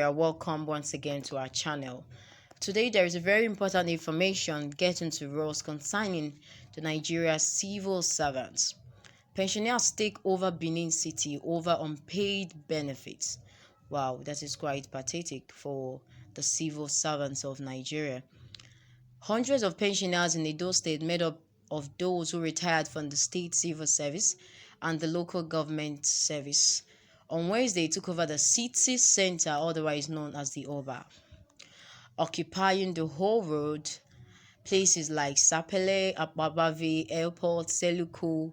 Nigeria, welcome once again to our channel. Today there is a very important information getting to us concerning the Nigeria civil servants. Pensioners take over Benin City over unpaid benefits. Wow, that is quite pathetic for the civil servants of Nigeria. Hundreds of pensioners in Edo State, made up of those who retired from the state civil service and the local government service, on Wednesday took over the city center, otherwise known as the Oba, occupying the whole road. Places like Sapele, Ababavi, Airport, Seluku,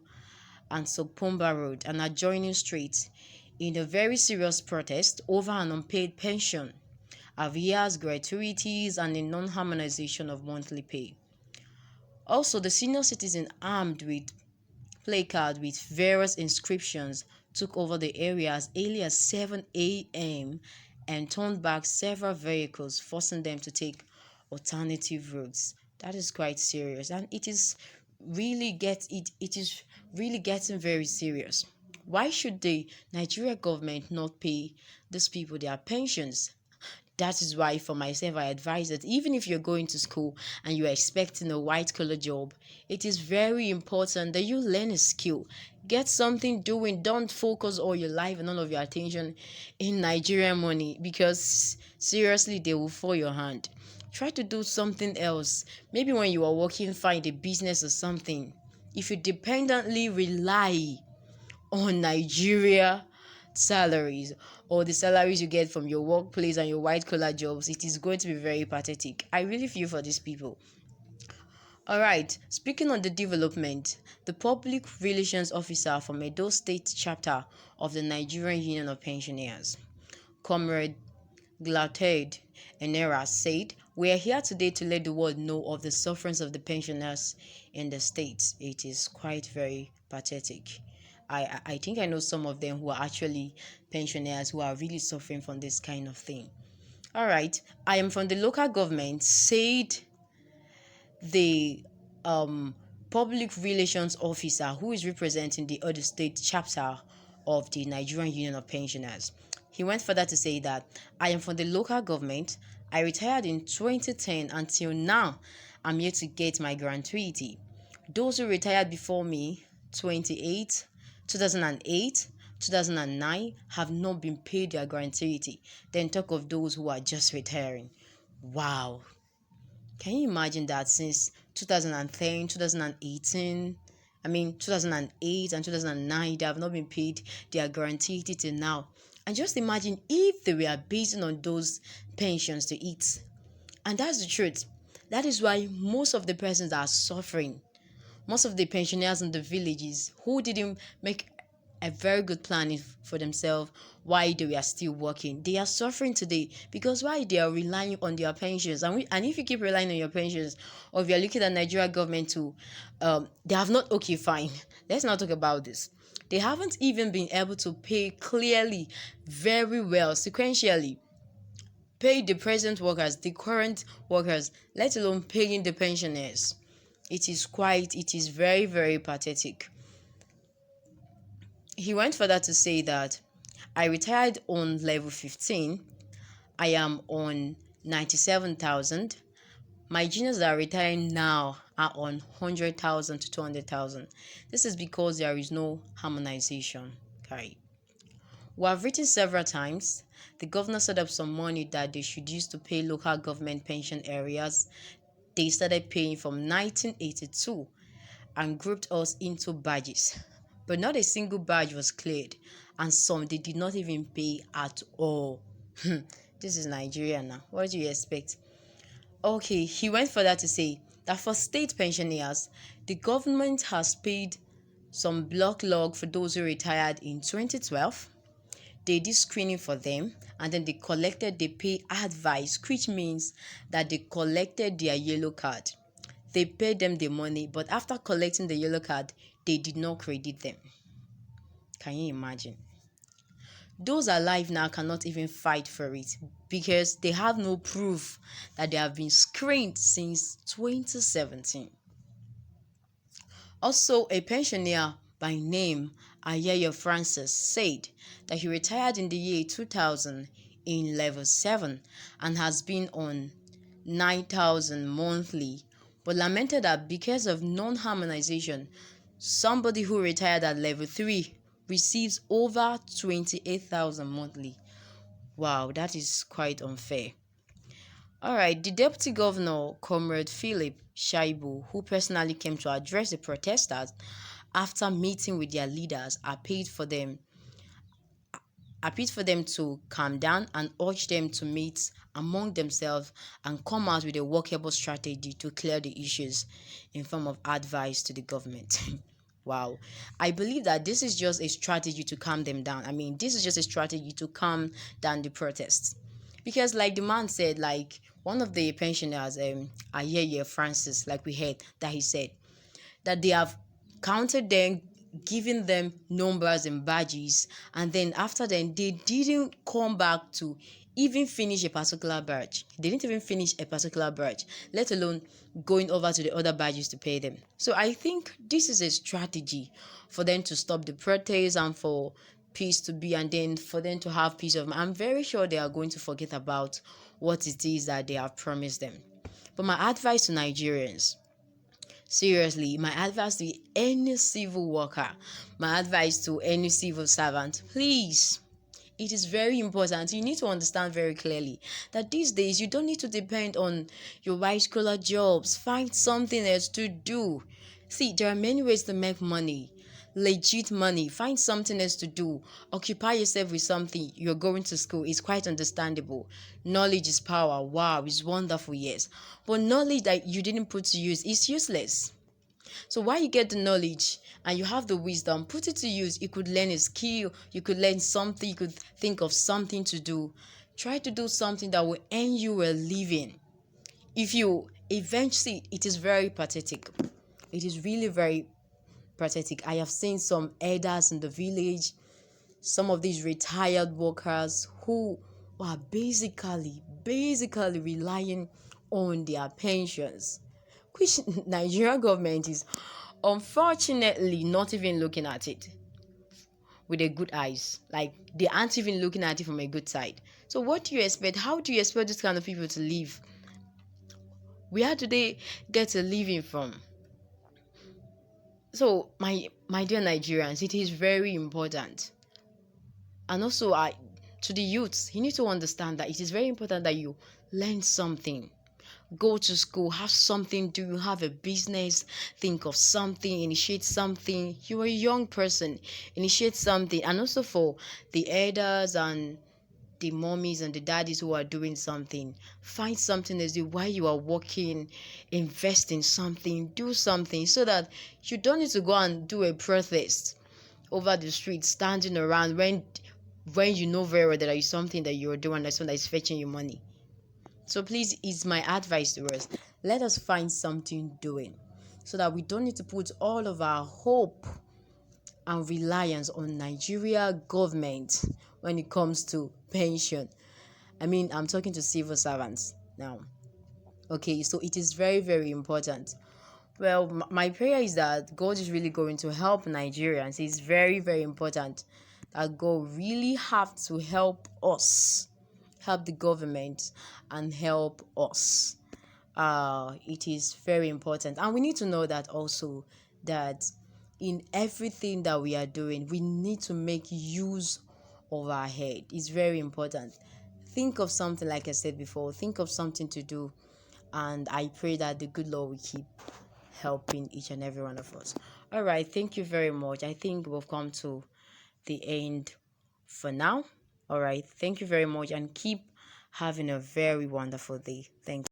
and Sopomba Road, and adjoining streets, in a very serious protest over an unpaid pension, arrears, gratuities, and a non-harmonization of monthly pay. Also, the senior citizen, armed with placards with various inscriptions, took over the area as early as 7 a.m. and turned back several vehicles, forcing them to take alternative routes. That is quite serious, and it is really getting very serious. Why should the Nigeria government not pay these people their pensions? That is why, for myself, I advise that even if you're going to school and you're expecting a white collar job, it is very important that you learn a skill. Get something doing. Don't focus all your life and all of your attention in Nigerian money, because seriously, they will fall your hand. Try to do something else. Maybe when you are working, find a business or something. If you dependently rely on Nigeria salaries or the salaries you get from your workplace and your white collar jobs, it is going to be very pathetic. I really feel for these people. All right, speaking on the development, the public relations officer from Edo State chapter of the Nigerian Union of Pensioners, Comrade Glated Enera, said, "We are here today to let the world know of the sufferings of the pensioners in the state. It is quite very pathetic." I think I know some of them who are actually pensioners who are really suffering from this kind of thing. All right, I am from the local government, said the public relations officer who is representing the other state chapter of the Nigerian Union of Pensioners. He went further to say that, "I am from the local government. I retired in 2010. Until now, I'm yet to get my gratuity. Those who retired before me, 2008, 2009, have not been paid their gratuity. Then talk of those who are just retiring." Wow. Can you imagine that since 2010, 2018, 2008 and 2009, they have not been paid their gratuity till now. And just imagine if they were basing on those pensions to eat. And that's the truth. That is why most of the persons are suffering. Most of the pensioners in the villages who didn't make a very good planning for themselves while they were still working, they are suffering today because why? They are relying on their pensions. And if you keep relying on your pensions, or if you're looking at Nigeria government too, they have not, okay, fine. Let's not talk about this. They haven't even been able to pay clearly, very well, sequentially, pay the present workers, the current workers, let alone paying the pensioners. It is very, very pathetic. He went further to say that, "I retired on level 15. I am on 97,000. My juniors that are retiring now are on 100,000 to 200,000. This is because there is no harmonization." Okay. We have written several times. The governor set up some money that they should use to pay local government pension areas. They started paying from 1982 and grouped us into badges. But not a single badge was cleared, and some they did not even pay at all. This is Nigeria now. What do you expect? Okay, he went further to say that for state pensioners, the government has paid some block log for those who retired in 2012. They did screening for them, and then they collected the pay advice, which means that they collected their yellow card. They paid them the money, but after collecting the yellow card, they did not credit them. Can you imagine? Those alive now cannot even fight for it because they have no proof that they have been screened since 2017. Also, a pensioner by name Ayaya Francis said that he retired in the year 2000 in level 7 and has been on 9,000 monthly, but lamented that because of non-harmonization, somebody who retired at level 3 receives over 28,000 monthly. Wow, that is quite unfair. Alright, the Deputy Governor, Comrade Philip Shaibu, who personally came to address the protesters after meeting with their leaders, appealed for them to calm down and urged them to meet among themselves and come out with a workable strategy to clear the issues in form of advice to the government. Wow. I believe that this is just a strategy to calm them down. I mean, this is just a strategy to calm down the protests. Because like the man said, like one of the pensioners, Ayeye Francis, like we heard that he said, that they have counted them, giving them numbers and badges, and then after then they didn't come back to even finish a particular badge. They didn't even finish a particular badge, let alone going over to the other badges to pay them. So I think this is a strategy for them to stop the protests and for peace to be, and then for them to have peace of mind. I'm very sure they are going to forget about what it is that they have promised them. But my advice to Nigerians, seriously, my advice to any civil worker, my advice to any civil servant, please, it is very important. You need to understand very clearly that these days you don't need to depend on your white collar jobs. Find something else to do. See, there are many ways to make money, legit money. Find something else to do. Occupy yourself with something. You're going to school. It's quite understandable. Knowledge is power. Wow, it's wonderful, yes. But knowledge that you didn't put to use is useless. So while you get the knowledge and you have the wisdom, put it to use. You could learn a skill, you could learn something, you could think of something to do. Try to do something that will earn you a living. If you eventually, it is very pathetic. It is really very pathetic. I have seen some elders in the village, some of these retired workers who are basically relying on their pensions, which Nigerian government is unfortunately not even looking at it with a good eyes. Like they aren't even looking at it from a good side. So what do you expect? How do you expect this kind of people to live? Where do they get a living from? So my dear Nigerians, it is very important. And also I to the youths, you need to understand that it is very important that you learn something. Go to school, have something, do you have a business, think of something, initiate something. You're a young person, initiate something. And also for the elders and the mommies and the daddies who are doing something, find something as while you are working, invest in something, do something, so that you don't need to go and do a protest over the street, standing around when you know very well that there is something that you're doing, that's something that is fetching you money. So please, it's my advice to us. Let us find something doing so that we don't need to put all of our hope and reliance on Nigeria government when it comes to pension. I mean, I'm talking to civil servants now. Okay, so it is very, very important. Well, my prayer is that God is really going to help Nigerians. It's very, very important that God really have to help us, help the government, and help us. It is very important, and we need to know that also, that in everything that we are doing, we need to make use of our head. It's very important. Think of something, like I said before, think of something to do, and I pray that the good Lord will keep helping each and every one of us. All right, thank you very much. I think we've come to the end for now. All right, thank you very much, and keep having a very wonderful day. Thank you.